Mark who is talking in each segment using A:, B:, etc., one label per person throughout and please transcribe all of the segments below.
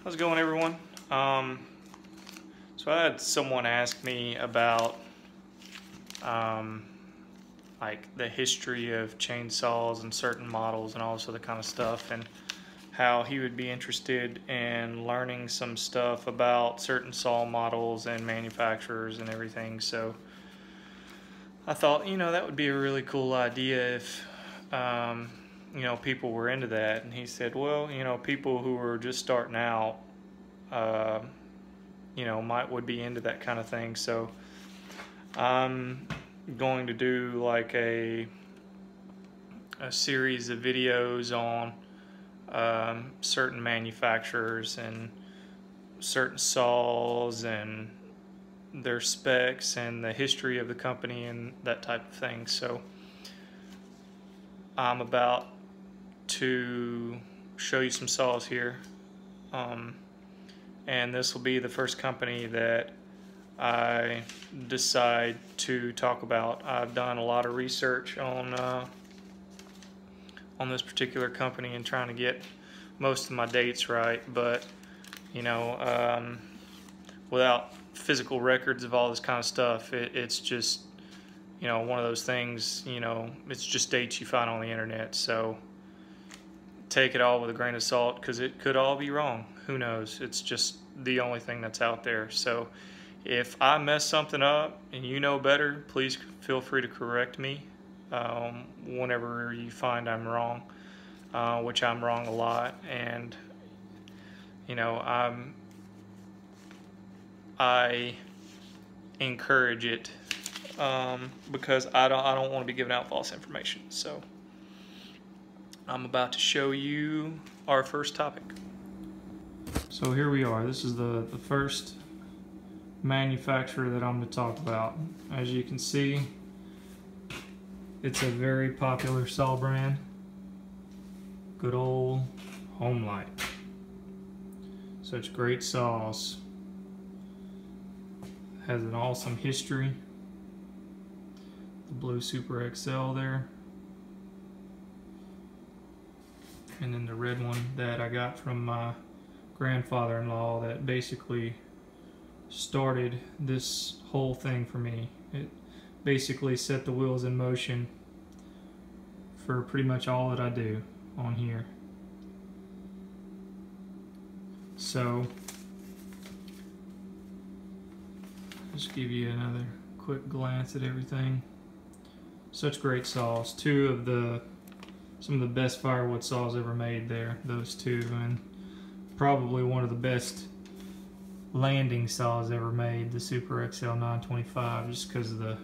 A: How's it going, everyone? So I had someone ask me about like the history of chainsaws and certain models and all this other kind of stuff, and how he would be interested in learning some stuff about certain saw models and manufacturers and everything. So I thought, that would be a really cool idea if people were into that. And he said, well, people who are just starting out would be into that kind of thing. So I'm going to do like a series of videos on certain manufacturers and certain saws and their specs and the history of the company and that type of thing. So I'm about to show you some saws here, and this will be the first company that I decide to talk about. I've done a lot of research on this particular company and trying to get most of my dates right, but without physical records of all this kind of stuff, it's just one of those things. It's just dates you find on the internet, so take it all with a grain of salt, because it could all be wrong. Who knows? It's just the only thing that's out there. So if I mess something up and you know better, please feel free to correct me whenever you find I'm wrong, which I'm wrong a lot. And I encourage it because I don't want to be giving out false information. So I'm about to show you our first topic. So here we are. This is the first manufacturer that I'm going to talk about. As you can see, it's a very popular saw brand. Good old Homelite. Such great saws. Has an awesome history. The blue Super XL there. And then the red one that I got from my grandfather-in-law that basically started this whole thing for me. It basically set the wheels in motion for pretty much all that I do on here. So just give you another quick glance at everything. Such great saws. Some of the best firewood saws ever made there, those two, and probably one of the best landing saws ever made, the Super XL 925, just because of the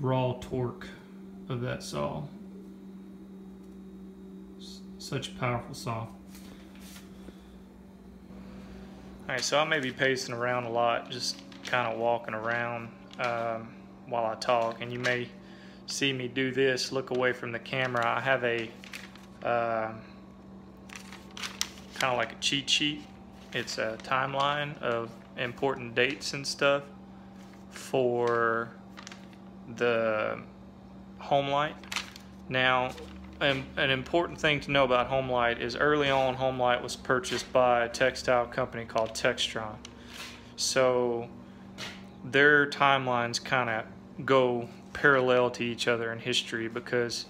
A: raw torque of that saw. Such a powerful saw. Alright, so I may be pacing around a lot, just kind of walking around while I talk, and you may see me do this, look away from the camera. I have a kind of like a cheat sheet. It's a timeline of important dates and stuff for the Homelite. Now, an important thing to know about Homelite is early on, Homelite was purchased by a textile company called Techtronic. So their timelines kind of go parallel to each other in history because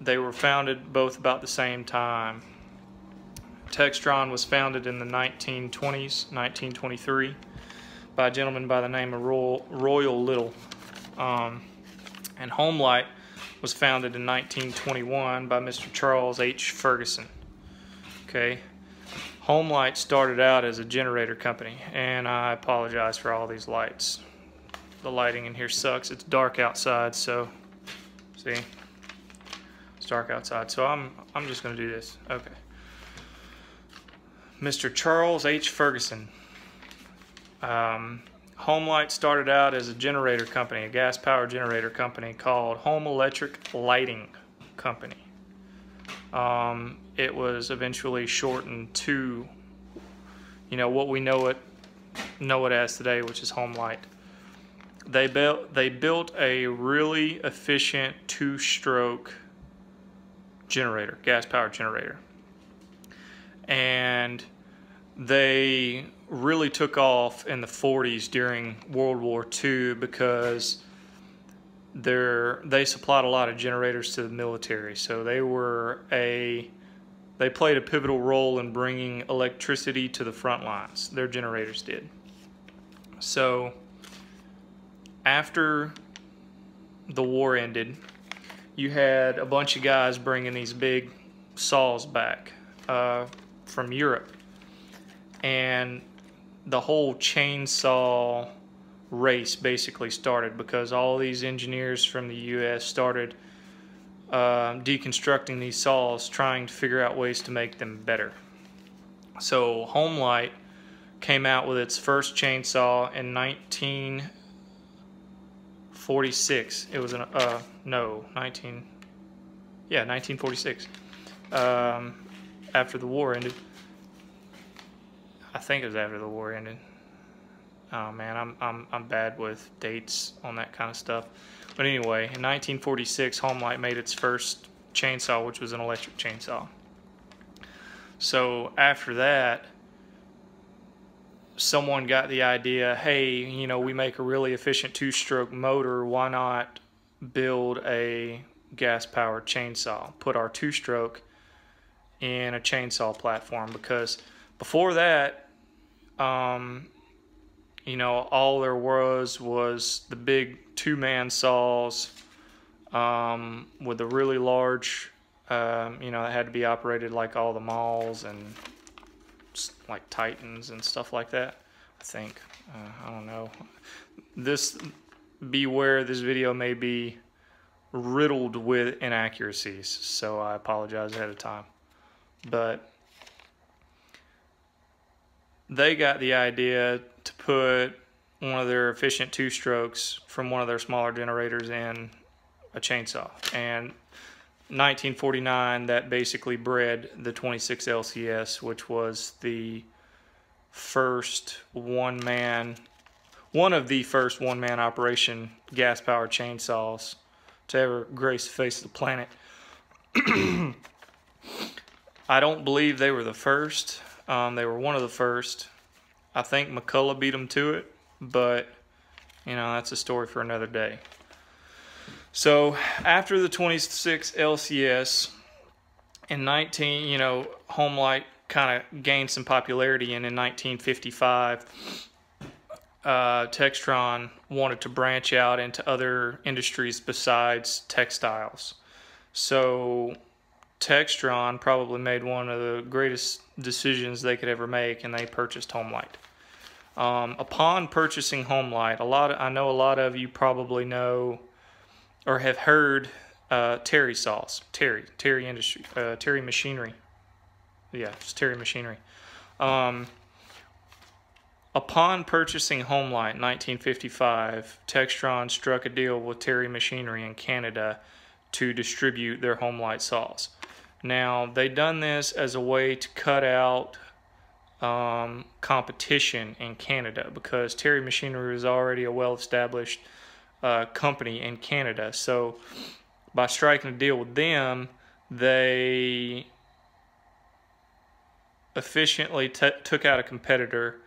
A: they were founded both about the same time. Textron was founded in the 1920s, 1923, by a gentleman by the name of Royal Little. And Homelite was founded in 1921 by Mr. Charles H. Ferguson. Okay, Homelite started out as a generator company, and I apologize for all these lights. The lighting in here sucks. It's dark outside, so see, it's dark outside. So I'm just going to do this. Okay. Mr. Charles H. Ferguson. Homelite started out as a generator company, a gas power generator company called Home Electric Lighting Company. It was eventually shortened to, what we know it as today, which is Homelite. They built a really efficient two-stroke generator, gas powered generator. and they really took off in the 40s during World War II because they supplied a lot of generators to the military. So they played a pivotal role in bringing electricity to the front lines. Their generators did. So after the war ended, you had a bunch of guys bringing these big saws back from Europe, and the whole chainsaw race basically started because all these engineers from the US started deconstructing these saws, trying to figure out ways to make them better. So Homelite came out with its first chainsaw in 1946. It was 1946. After the war ended. I think it was after the war ended. Oh man, I'm bad with dates on that kind of stuff. But anyway, in 1946, Homelite made its first chainsaw, which was an electric chainsaw. So after that, someone got the idea, hey, you know, we make a really efficient two-stroke motor, why not build a gas-powered chainsaw? Put our two-stroke in a chainsaw platform, because before that, you know, all there was the big two-man saws with the really large, you know, that had to be operated like all the malls and like Titans and stuff like that. I think, I don't know. Beware, this video may be riddled with inaccuracies, so I apologize ahead of time. But they got the idea to put one of their efficient two-strokes from one of their smaller generators in a chainsaw. And 1949, that basically bred the 26 LCS, which was the first one of the first one-man operation gas-powered chainsaws to ever grace the face of the planet. I don't believe they were the first. They were one of the first. I think McCullough beat them to it, but you know, that's a story for another day. So after the 26 LCS in Homelite kind of gained some popularity, and in 1955 Textron wanted to branch out into other industries besides textiles. So Textron probably made one of the greatest decisions they could ever make, and they purchased Homelite. Upon purchasing Homelite, I know a lot of you probably know or have heard Terry saws, Terry Industry, Terry Machinery. Yeah, it's Terry Machinery. Upon purchasing Homelite in 1955, Textron struck a deal with Terry Machinery in Canada to distribute their Homelite saws. Now, they done this as a way to cut out competition in Canada, because Terry Machinery was already a well-established company in Canada. So by striking a deal with them, they efficiently took out a competitor,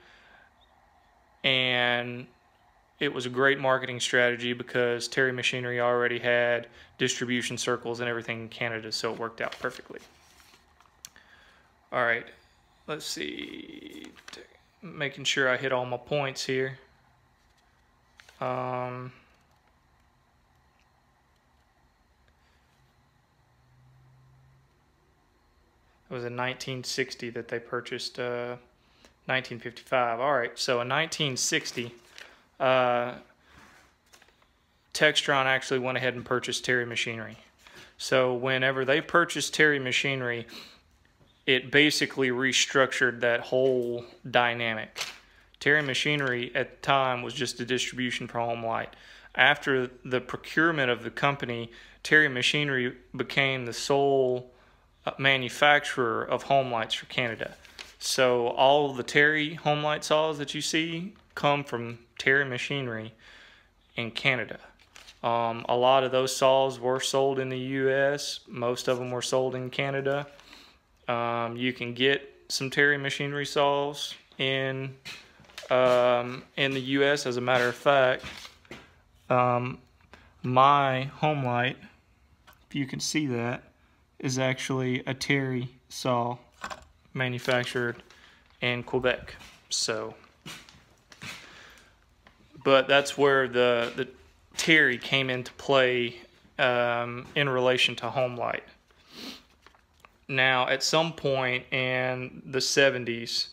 A: and it was a great marketing strategy because Terry Machinery already had distribution circles and everything in Canada, so it worked out perfectly. All right, let's see, making sure I hit all my points here. It was in 1960 that they purchased 1955. All right, so in 1960, Textron actually went ahead and purchased Terry Machinery. So whenever they purchased Terry Machinery, it basically restructured that whole dynamic. Terry Machinery at the time was just a distribution for Homelite. After the procurement of the company, Terry Machinery became the sole manufacturer of Homelites for Canada. So all of the Terry Homelite saws that you see come from Terry Machinery in Canada. A lot of those saws were sold in the US. Most of them were sold in Canada. You can get some Terry machinery saws in the U.S. As a matter of fact, my Homelite, if you can see that, is actually a Terry saw manufactured in Quebec. So, but that's where the Terry came into play in relation to Homelite. Now, at some point in the 70s,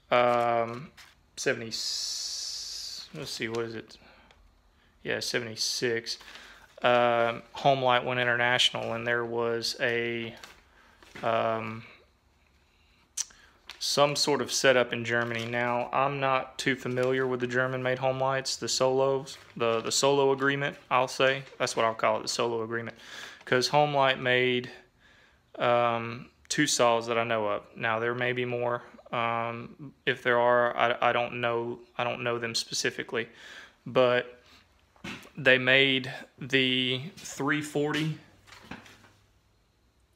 A: 70s, let's see, what is it? Yeah, 76. Homelite went international, and there was a some sort of setup in Germany. Now, I'm not too familiar with the German-made Homelites, the Solos, the Solo agreement, I'll say. That's what I'll call it, the Solo agreement. Because Homelite made 2 saws that I know of. Now, there may be more. If there are, I don't know them specifically. But they made the 340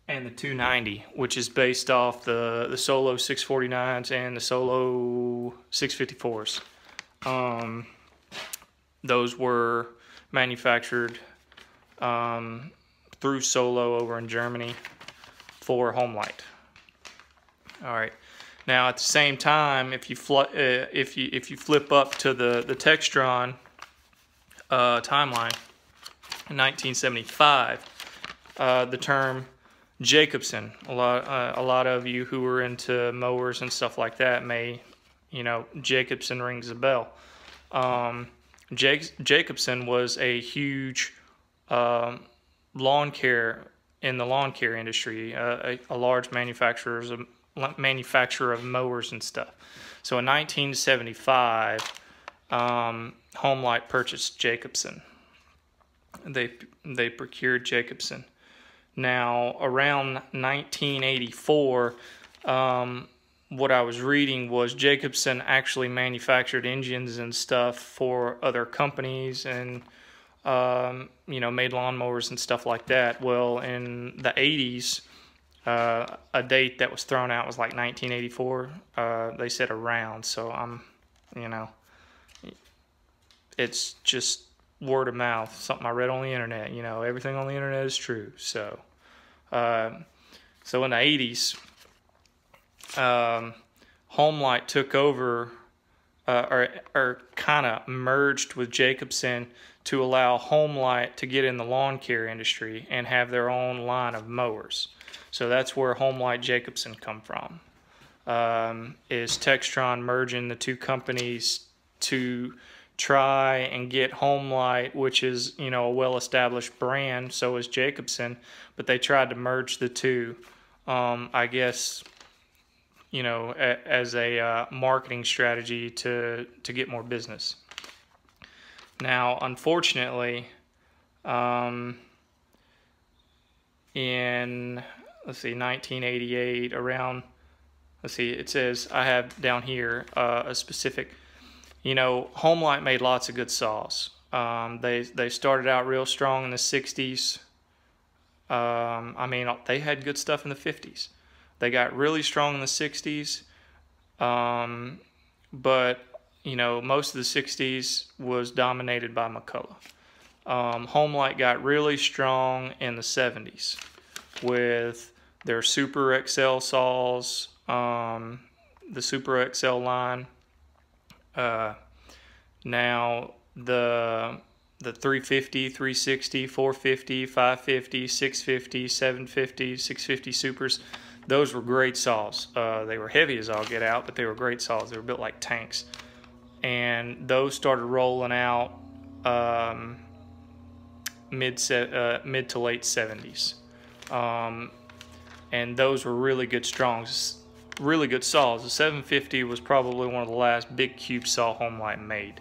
A: and the 290, which is based off the Solo 649s and the Solo 654s. Those were manufactured through Solo over in Germany for Homelite. All right. Now, at the same time, if you flip up to the Textron timeline in 1975, the term Jacobsen. A lot of you who are into mowers and stuff like that may, Jacobsen rings a bell. Jacobsen was a huge lawn care industry, a large manufacturer of mowers and stuff. So in 1975, Homelite purchased Jacobsen. They procured Jacobsen. Now, around 1984, what I was reading was Jacobsen actually manufactured engines and stuff for other companies and, made lawnmowers and stuff like that. Well, in the 80s, a date that was thrown out was like 1984. They said around, so it's just word of mouth, something I read on the internet. Everything on the internet is true. So in the 80s, Homelite took over, or kind of merged with Jacobsen to allow Homelite to get in the lawn care industry and have their own line of mowers. So that's where Homelite Jacobsen come from. Is Textron merging the two companies to try and get Homelite, which is, a well-established brand, so is Jacobsen, but they tried to merge the two, I guess, as a marketing strategy to get more business. Now, unfortunately, in, 1988, around, it says, I have down here a specific, Homelite made lots of good saws. They started out real strong in the 60s. They had good stuff in the 50s. They got really strong in the 60s, but, most of the 60s was dominated by McCullough. Homelite got really strong in the 70s with their Super XL saws, the Super XL line. Now the 350, 360, 450, 550, 650, 750, 650 Supers, those were great saws. They were heavy as all get out, but they were great saws. They were built like tanks. And those started rolling out mid to late 70s. And those were really good really good saws. The 750 was probably one of the last big cube saw Homelite made.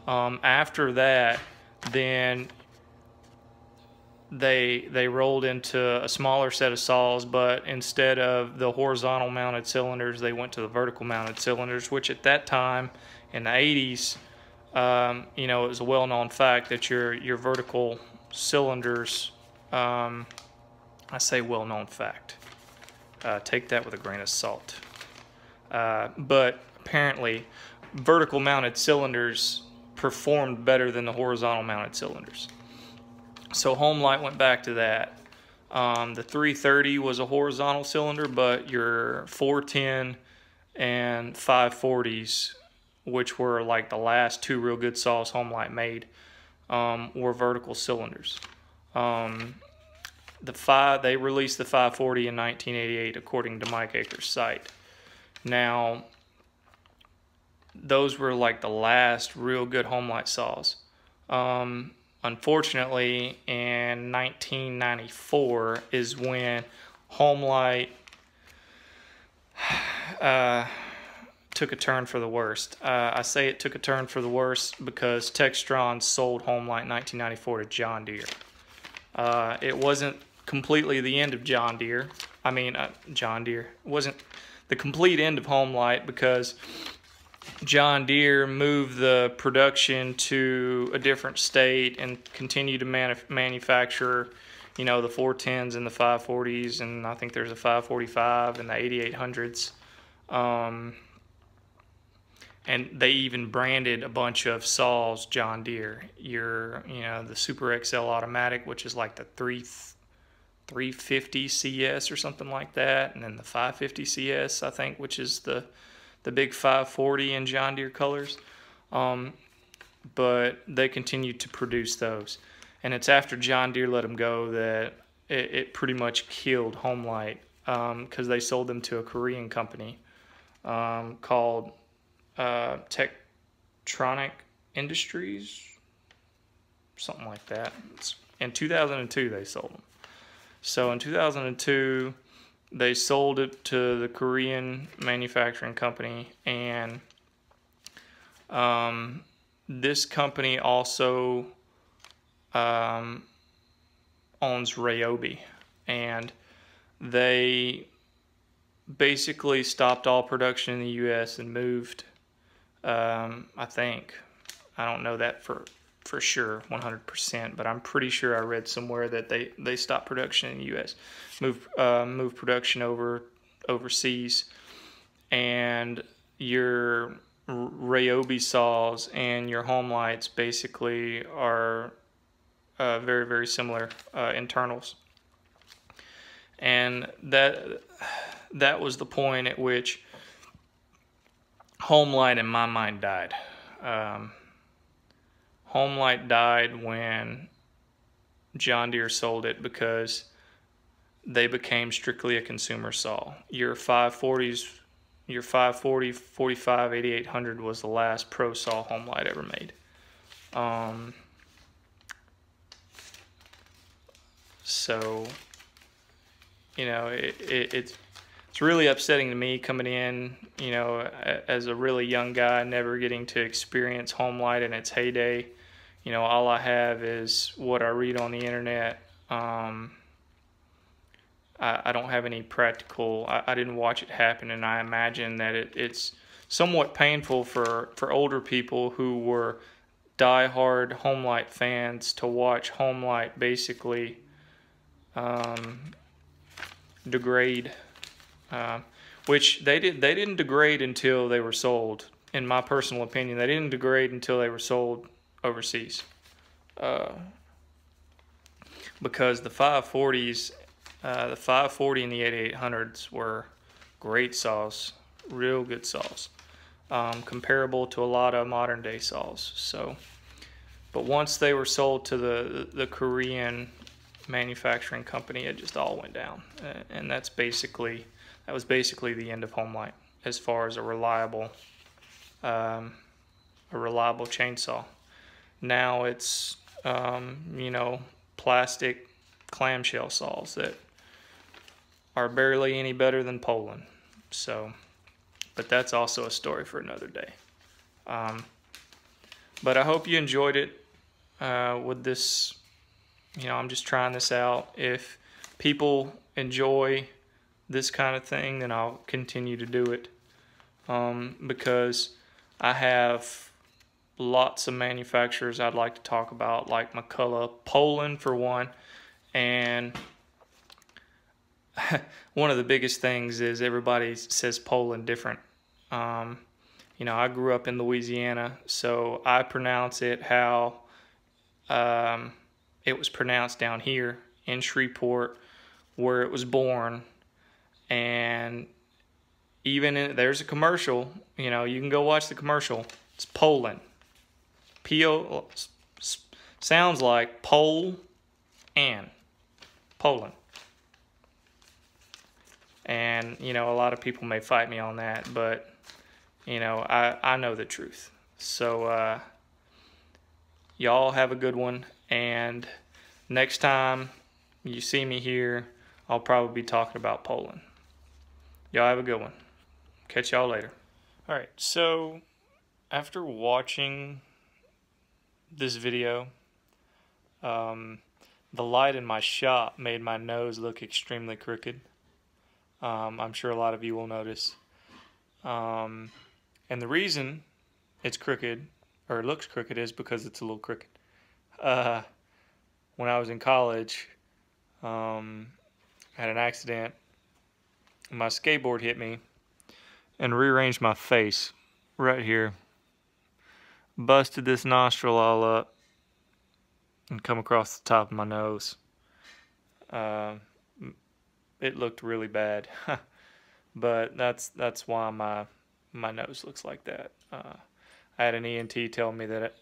A: After that, then they rolled into a smaller set of saws, but instead of the horizontal mounted cylinders, they went to the vertical mounted cylinders, which at that time in the 80s, it was a well-known fact that your vertical cylinders, I say well-known fact, take that with a grain of salt. But apparently vertical mounted cylinders performed better than the horizontal mounted cylinders. So Homelite went back to that. The 330 was a horizontal cylinder, but your 410 and 540s, which were like the last two real good saws Homelite made, were vertical cylinders. They released the 540 in 1988, according to Mike Akers' site. Now, those were like the last real good Homelite saws. Unfortunately, in 1994 is when Homelite took a turn for the worst. I say it took a turn for the worst because Techtronic sold Homelite in 1994 to John Deere. It wasn't completely the end of John Deere. John Deere. It wasn't the complete end of Homelite because John Deere moved the production to a different state and continued to manufacture, the 410s and the 540s, and I think there's a 545 and the 8800s. And they even branded a bunch of saws John Deere. The Super XL automatic, which is like the 350 CS or something like that, and then the 550 CS, I think, which is the big 540 in John Deere colors. But they continued to produce those. And it's after John Deere let them go that it pretty much killed Homelite, because they sold them to a Korean company called Techtronic Industries, something like that. In 2002 they sold them. So in 2002 they sold it to the Korean manufacturing company, and this company also owns Ryobi, and they basically stopped all production in the U.S. and moved, I don't know that for sure 100%, but I'm pretty sure I read somewhere that they stopped production in the U.S., moved production overseas, and your Ryobi saws and your Homelites basically are very, very similar internals. And that was the point at which Homelite in my mind died. Homelite died when John Deere sold it because they became strictly a consumer saw. Your 540s, your 540, 45, 8800 was the last pro saw Homelite ever made. So, it's really upsetting to me coming in, as a really young guy, never getting to experience Homelite in its heyday. All I have is what I read on the internet. I don't have any practical, I didn't watch it happen, and I imagine that it's somewhat painful for older people who were die-hard Homelite fans to watch Homelite basically degrade, which they didn't degrade until they were sold. In my personal opinion, they didn't degrade until they were sold overseas, because the 540s, the 540 and the 8800s were great saws, real good saws, comparable to a lot of modern day saws. So, but once they were sold to the Korean manufacturing company, it just all went down, and that was basically the end of Homelite as far as a reliable chainsaw. Now it's plastic clamshell saws that are barely any better than Poland. So, but that's also a story for another day. But I hope you enjoyed it with this. I'm just trying this out. If people enjoy this kind of thing, then I'll continue to do it, because I have lots of manufacturers I'd like to talk about, like McCullough, Poland for one, and one of the biggest things is everybody says Poland different You know, I grew up in Louisiana, so I pronounce it how it was pronounced down here in Shreveport, where it was born. And even there's a commercial, you know, you can go watch the commercial. It's Poland. P-O, sounds like Pole and Poland. And, you know, a lot of people may fight me on that, but, you know, I know the truth. So, y'all have a good one. And next time you see me here, I'll probably be talking about Poland. Y'all have a good one. Catch y'all later. Alright, so after watching this video, the light in my shop made my nose look extremely crooked. I'm sure a lot of you will notice. And the reason it's crooked, or it looks crooked, is because it's a little crooked. When I was in college, I had an accident. My skateboard hit me and rearranged my face right here. Busted this nostril all up and come across the top of my nose. It looked really bad, but that's why my nose looks like that. I had an ENT tell me that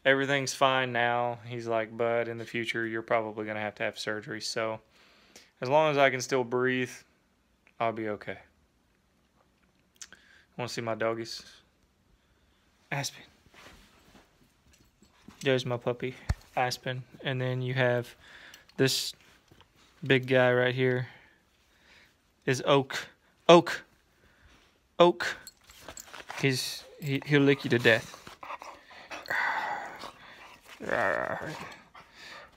A: everything's fine now. He's like, but in the future you're probably gonna have to have surgery. So as long as I can still breathe, I'll be okay. Want to see my doggies? Aspen. There's my puppy, Aspen. And then you have this big guy right here is Oak. Oak. He'll lick you to death.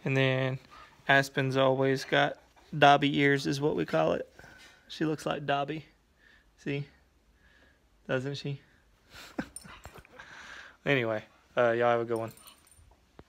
A: And then Aspen's always got Dobby ears, is what we call it. She looks like Dobby. See? Doesn't she? Anyway, y'all have a good one.